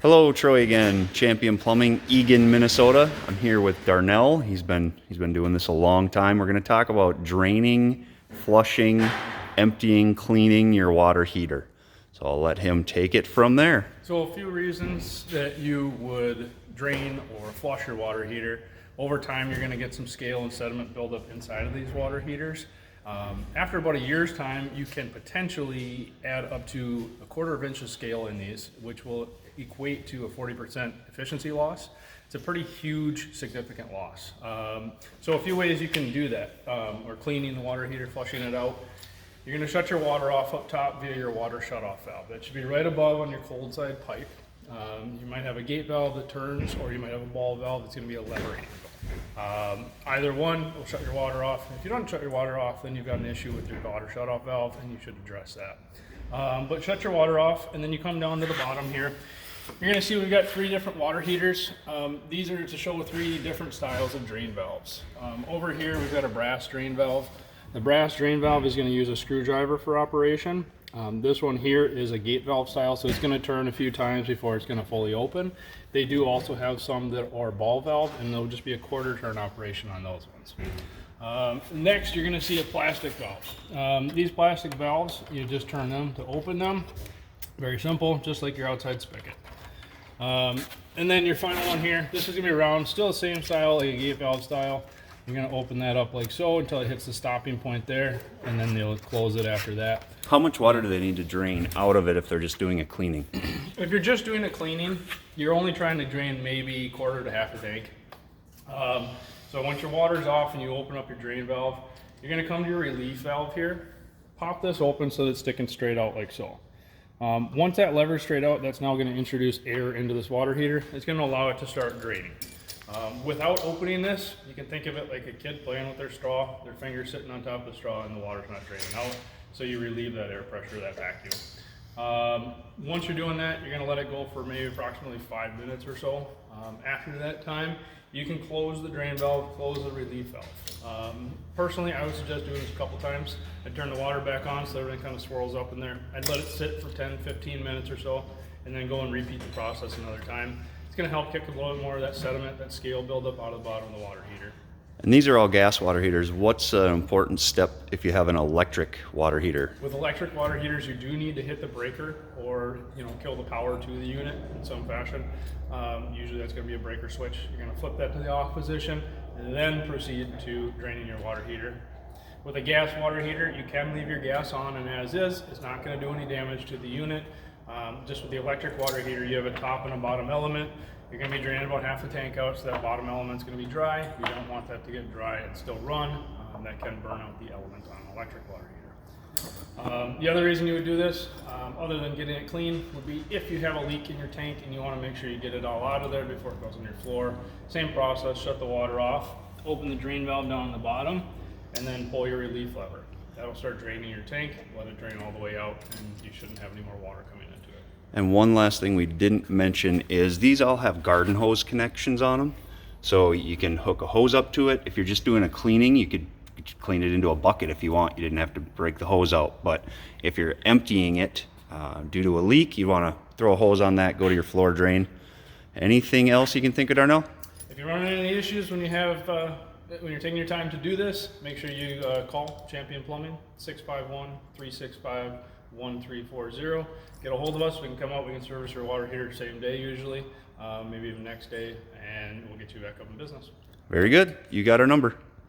Hello, Troy again, Champion Plumbing, Eagan, Minnesota. I'm here with Darnell. He's been doing this a long time. We're going to talk about draining, flushing, emptying, cleaning your water heater. So I'll let him take it from there. So a few reasons that you would drain or flush your water heater. Over time, you're going to get some scale and sediment buildup inside of these water heaters. After about a year's time, you can potentially add up to 1/4 inch of scale in these, which will equate to a 40% efficiency loss. It's a pretty huge, significant loss. So a few ways you can do that, or cleaning the water heater, flushing it out. You're going to shut your water off up top via your water shutoff valve. That should be right above on your cold side pipe. You might have a gate valve that turns, or you might have a ball valve that's going to be a lever handle. Either one will shut your water off. If you don't shut your water off, then you've got an issue with your water shutoff valve, and you should address that. But shut your water off, and then you come down to the bottom here. You're going to see we've got 3 different water heaters. These are to show 3 different styles of drain valves. Over here, we've got a brass drain valve. The brass drain valve is going to use a screwdriver for operation. This one here is a gate valve style, so it's going to turn a few times before it's going to fully open. They do also have some that are ball valve, and they'll just be a 1/4 turn operation on those ones. Next, you're going to see a plastic valve. These plastic valves, you just turn them to open them. Very simple, just like your outside spigot. And then your final one here, this is going to be round, still the same style, like a gate valve style. You're going to open that up like so until it hits the stopping point there, and then they'll close it after that. How much water do they need to drain out of it if they're just doing a cleaning? If you're just doing a cleaning, you're only trying to drain maybe 1/4 to half a tank. So once your water's off and you open up your drain valve, you're going to come to your relief valve here, pop this open so that it's sticking straight out like so. Once that lever's straight out, that's now going to introduce air into this water heater. It's going to allow it to start draining. Without opening this, you can think of it like a kid playing with their straw, their fingers sitting on top of the straw, and the water's not draining out, so you relieve that air pressure, that vacuum. Once you're doing that, you're going to let it go for maybe approximately 5 minutes or so. After that time, you can close the drain valve, close the relief valve. Personally, I would suggest doing this a couple times. I'd turn the water back on so everything kind of swirls up in there. I'd let it sit for 10-15 minutes or so, and then go and repeat the process another time. It's going to help kick a little bit more of that sediment, that scale buildup out of the bottom of the water heater. And these are all gas water heaters. What's an important step if you have an electric water heater? With electric water heaters, you do need to hit the breaker or kill the power to the unit in some fashion. Usually that's going to be a breaker switch. You're going to flip that to the off position and then proceed to draining your water heater. With a gas water heater, you can leave your gas on and as is. It's not going to do any damage to the unit. Just with the electric water heater, you have a top and a bottom element. You're going to be draining about half the tank out, so that bottom element's going to be dry. You don't want that to get dry and still run. That can burn out the element on an electric water heater. The other reason you would do this, other than getting it clean, would be if you have a leak in your tank and you want to make sure you get it all out of there before it goes on your floor. Same process, shut the water off, open the drain valve down the bottom, and then pull your relief lever. That'll start draining your tank, let it drain all the way out, and you shouldn't have any more water coming into it. And one last thing we didn't mention is these all have garden hose connections on them. So you can hook a hose up to it. If you're just doing a cleaning, you could clean it into a bucket if you want. You didn't have to break the hose out. But if you're emptying it due to a leak, you want to throw a hose on that, go to your floor drain. Anything else you can think of, Darnell? If you're running into any issues when you're taking your time to do this, make sure you call Champion Plumbing, 651-365-1340. Get a hold of us. We can come out. We can service your water heater same day usually, maybe even next day, and we'll get you back up in business. Very good. You got our number.